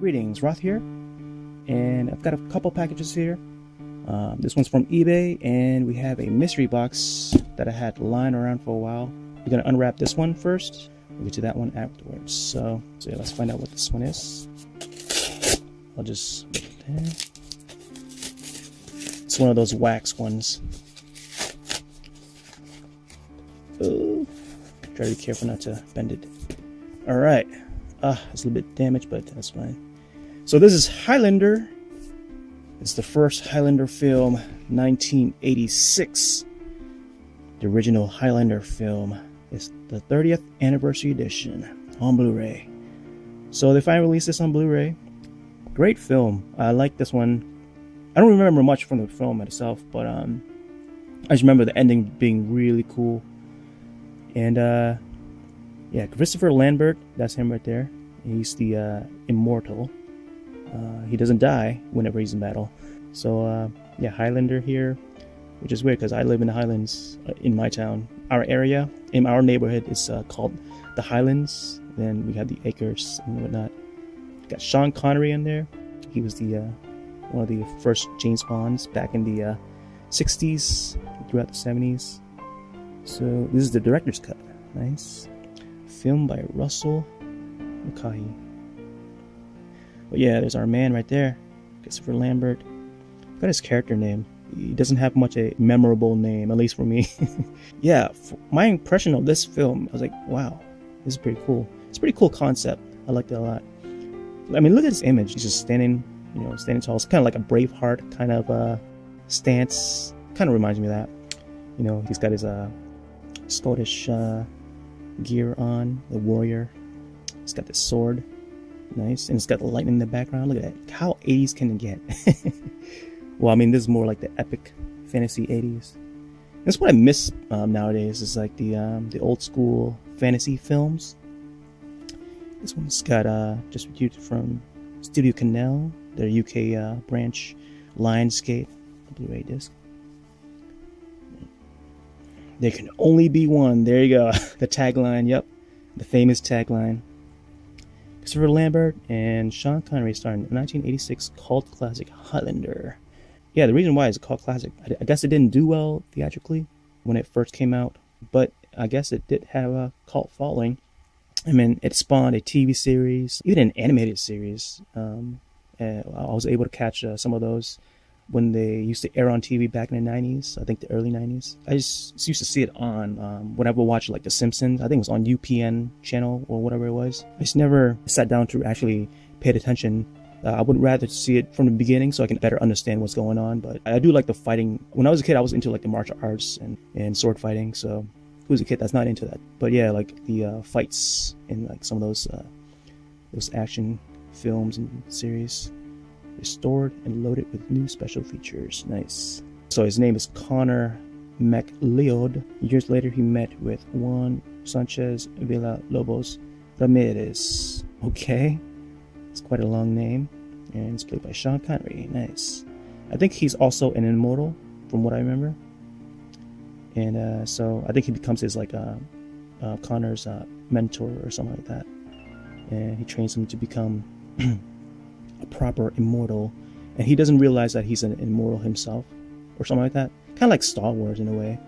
Greetings, Roth here, and I've got a couple packages here. This one's from eBay, and we have a mystery box that I had lying around for a while. We're gonna unwrap this one first. We'll get to that one afterwards. So yeah, let's find out what this one is. I'll just put it there. It's one of those wax ones. Oh, try to be careful not to bend it. All right. It's a little bit damaged, but that's fine. So this is Highlander. It's the first Highlander film, 1986. The original Highlander film. It's the 30th anniversary edition on Blu-ray. So they finally released this on Blu-ray. Great film. I like this one. I don't remember much from the film itself, but I just remember the ending being really cool. And yeah, Christopher Lambert, that's him right there. He's the immortal. He doesn't die whenever he's in battle. So yeah, Highlander here, which is weird because I live in the Highlands in my town. Our area, in our neighborhood, is called the Highlands. Then we have the acres and whatnot. Got Sean Connery in there. He was the one of the first James Bonds back in the 60s, throughout the 70s. So this is the director's cut. Nice. Filmed by Russell McCaughey. But yeah, there's our man right there, Christopher Lambert. Got his character name. He doesn't have much a memorable name, at least for me. Yeah, my impression of this film, I was like, wow, this is pretty cool. It's a pretty cool concept. I liked it a lot. I mean, look at this image. He's just standing, standing tall. It's kind of like a Braveheart kind of stance. Kind of reminds me of that. He's got his Scottish gear on, the warrior. He's got this sword. Nice. And it's got the lightning in the background. Look at that. How 80s can it get? Well, I mean, this is more like the epic fantasy 80s. That's what I miss nowadays, is like the old school fantasy films. This one's got distributed from Studio Canal, their UK branch, Lionsgate, the Blu-ray disc. There can only be one. There you go. The tagline, yep. The famous tagline. Christopher Lambert and Sean Connery starring in the 1986 cult classic Highlander. Yeah, the reason why it's a cult classic, I guess it didn't do well theatrically when it first came out, but I guess it did have a cult following. I mean, it spawned a TV series, even an animated series. I was able to catch some of those when they used to air on TV back in the 90s, I think the early 90s. I just used to see it on whenever I watched like The Simpsons. I think it was on UPN channel or whatever it was. I just never sat down to actually pay attention. I would rather see it from the beginning so I can better understand what's going on. But I do like the fighting. When I was a kid, I was into like the martial arts and sword fighting. So who's a kid that's not into that? But yeah, like the fights in like some of those action films and series. Restored and loaded with new special features. Nice. So his name is Connor MacLeod. Years later, he met with Juan Sanchez Villalobos Ramirez. Okay, it's quite a long name, and it's played by Sean Connery. Nice. I think he's also an immortal, from what I remember. And so I think he becomes his like Connor's mentor or something like that, and he trains him to become a proper immortal, and he doesn't realize that he's an immortal himself or something like that. Kind of like Star Wars in a way,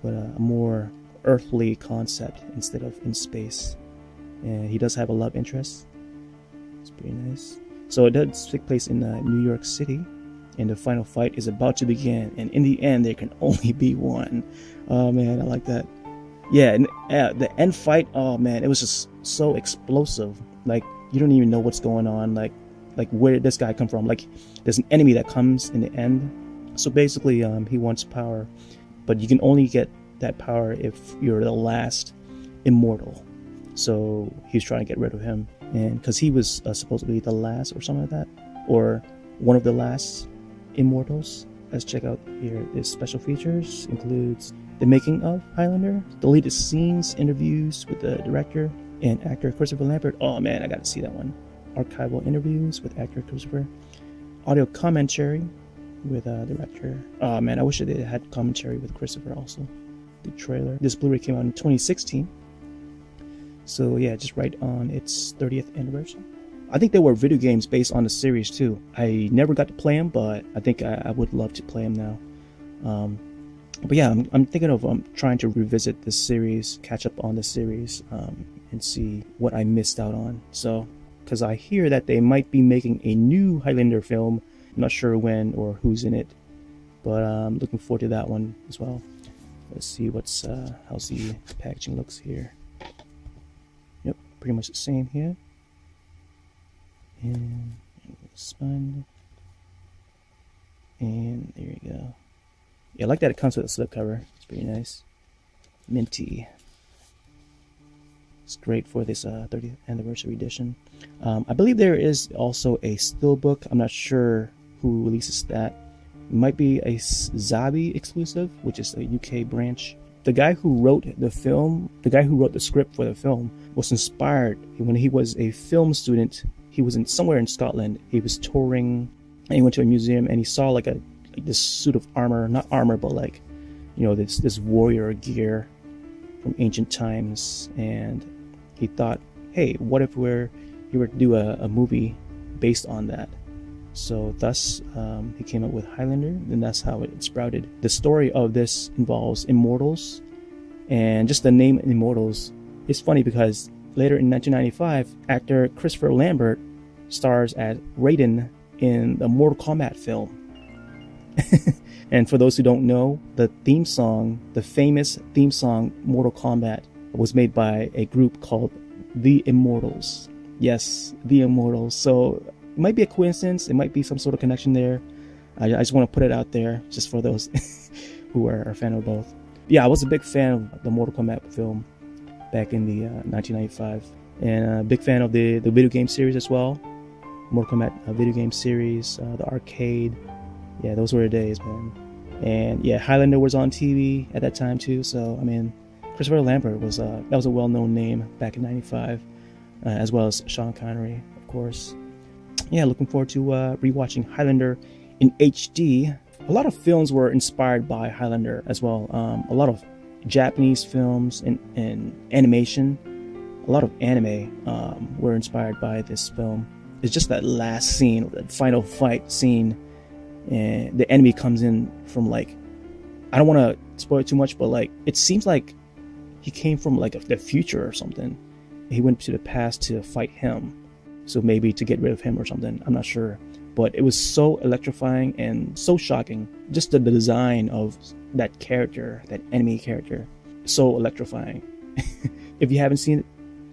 but a more earthly concept instead of in space. And he does have a love interest. It's pretty nice. So it does take place in New York City, and the final fight is about to begin, and in the end there can only be one. Oh man, I like that. Yeah, and the end fight, oh man, it was just so explosive. Like you don't even know what's going on. Like where did this guy come from? Like there's an enemy that comes in the end. So basically he wants power, but you can only get that power if you're the last immortal. So he's trying to get rid of him, and because he was supposedly the last or something like that, or one of the last immortals. Let's check out here. His special features includes the making of Highlander, deleted scenes, interviews with the director and actor Christopher Lambert. Oh man, I gotta see that one. Archival interviews with actor Christopher, audio commentary with director. Oh man, I wish they had commentary with Christopher also. The trailer. This Blu-ray came out in 2016. So yeah, just right on its 30th anniversary. I think there were video games based on the series too. I never got to play them, but I think I would love to play them now. But yeah, I'm thinking of trying to revisit this series, catch up on the series, and see what I missed out on. So, because I hear that they might be making a new Highlander film. I'm not sure when or who's in it, but I'm looking forward to that one as well. Let's see how's the packaging looks here. Yep, pretty much the same here. And spine. And there you go. Yeah, I like that it comes with a slipcover. It's pretty nice. Minty. It's great for this 30th anniversary edition. I believe there is also a steelbook. I'm not sure who releases that. It might be a Zabi exclusive, which is a UK branch. The guy who wrote the script for the film, was inspired when he was a film student. He was somewhere in Scotland. He was touring, and he went to a museum, and he saw like this suit of armor, not armor, but like, this warrior gear from ancient times, and he thought, hey, what if he were to do a movie based on that? So thus, he came up with Highlander, and that's how it sprouted. The story of this involves immortals, and just the name Immortals is funny because later in 1995, actor Christopher Lambert stars as Raiden in the Mortal Kombat film. And for those who don't know, the famous theme song Mortal Kombat, was made by a group called The Immortals. Yes, The Immortals. So it might be a coincidence. It might be some sort of connection there. I just want to put it out there just for those who are a fan of both. Yeah, I was a big fan of the Mortal Kombat film back in the 1995. And a big fan of the video game series as well. Mortal Kombat video game series, the arcade. Yeah, those were the days, man. And yeah, Highlander was on TV at that time too. So, I mean, Christopher Lambert was a well-known name back in '95, as well as Sean Connery, of course. Yeah, looking forward to rewatching Highlander in HD. A lot of films were inspired by Highlander as well. A lot of Japanese films and animation. A lot of anime were inspired by this film. It's just that last scene, the final fight scene, and the enemy comes in from I don't want to spoil it too much, but it seems like he came from the future or something. He went to the past to fight him, so maybe to get rid of him or something. I'm not sure, but it was so electrifying and so shocking. Just the design of that character, that enemy character, so electrifying. If you haven't seen it,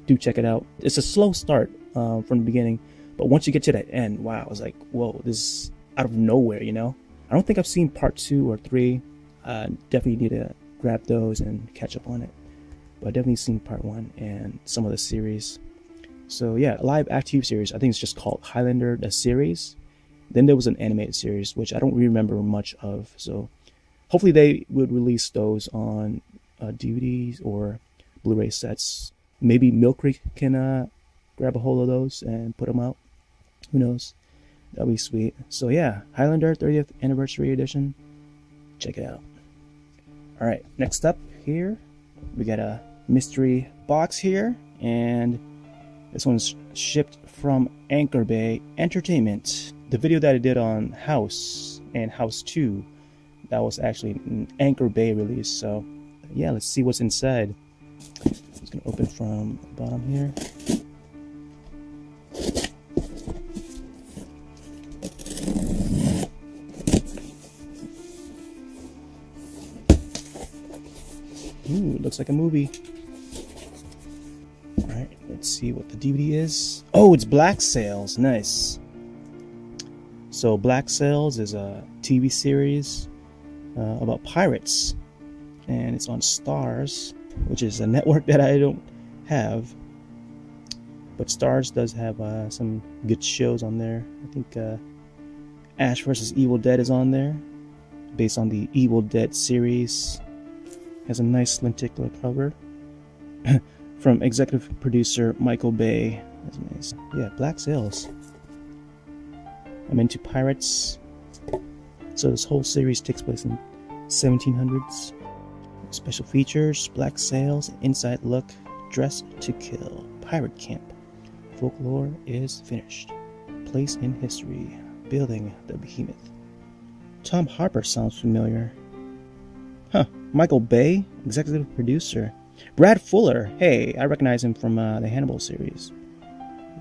do check it out. It's a slow start from the beginning, but once you get to that end, wow, it's like, whoa, this is out of nowhere, I don't think I've seen part 2 or 3. Definitely need to grab those and catch up on it. But I've definitely seen part 1 and some of the series. So yeah, a live active series. I think it's just called Highlander, the series. Then there was an animated series, which I don't remember much of. So hopefully they would release those on DVDs or Blu-ray sets. Maybe Mill Creek can grab a hold of those and put them out. Who knows? That'd be sweet. So yeah, Highlander 30th Anniversary Edition. Check it out. Alright, next up here, we got a mystery box here. And this one's shipped from Anchor Bay Entertainment. The video that I did on House and House 2, that was actually an Anchor Bay release. So yeah, let's see what's inside. It's going to open from the bottom here. Ooh, looks like a movie. Alright, let's see what the DVD is. Oh, it's Black Sails. Nice. So Black Sails is a TV series about pirates. And it's on Stars, which is a network that I don't have. But Stars does have some good shows on there. I think Ash vs. Evil Dead is on there, based on the Evil Dead series. Has a nice lenticular cover from executive producer Michael Bay. That's nice. Yeah, Black Sails. I'm into pirates. So this whole series takes place in 1700s. Special features: Black Sails, inside look, dress to kill, pirate camp, folklore is finished. Place in history. Building the behemoth. Tom Harper sounds familiar. Huh. Michael Bay, executive producer. Brad Fuller. Hey, I recognize him from the Hannibal series.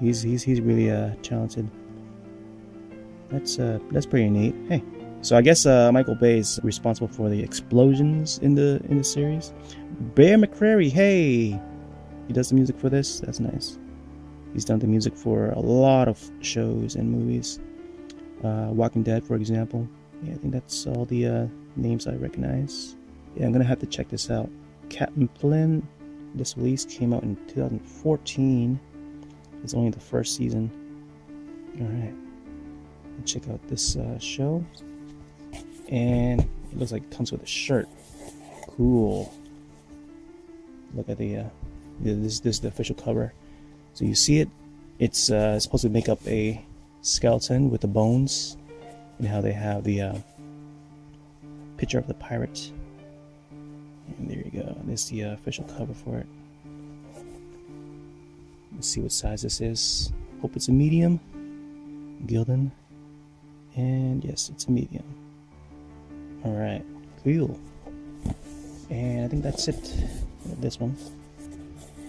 He's really talented. That's pretty neat. Hey, so I guess Michael Bay is responsible for the explosions in the series. Bear McCreary. Hey, he does the music for this. That's nice. He's done the music for a lot of shows and movies. Walking Dead, for example. Yeah, I think that's all the names I recognize. Yeah, I'm gonna have to check this out. Captain Flynn. This release came out in 2014. It's only the first season. All right, check out this show. And it looks like it comes with a shirt. Cool. Look at the this is the official cover. So you see it. It's supposed to make up a skeleton with the bones, and how they have the picture of the pirate. And there you go. This is the official cover for it. Let's see what size this is. Hope it's a medium. Gildan. And yes, it's a medium. Alright, cool. And I think that's it. This one.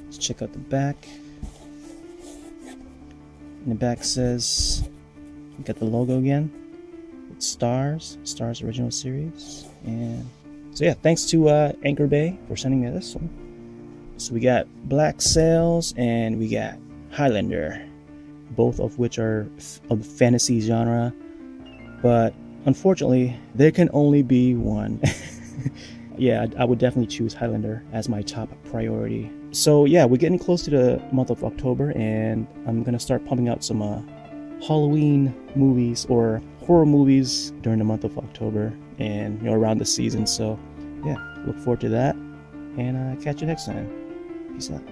Let's check out the back. And the back says, you got the logo again. It's Stars original series. And so yeah, thanks to Anchor Bay for sending me this one. So we got Black Sails and we got Highlander, both of which are of the fantasy genre, but unfortunately there can only be one. Yeah, I would definitely choose Highlander as my top priority. So yeah, we're getting close to the month of October, and I'm gonna start pumping out some Halloween movies or horror movies during the month of October, and around the season. So yeah, look forward to that, and catch you next time. Peace out.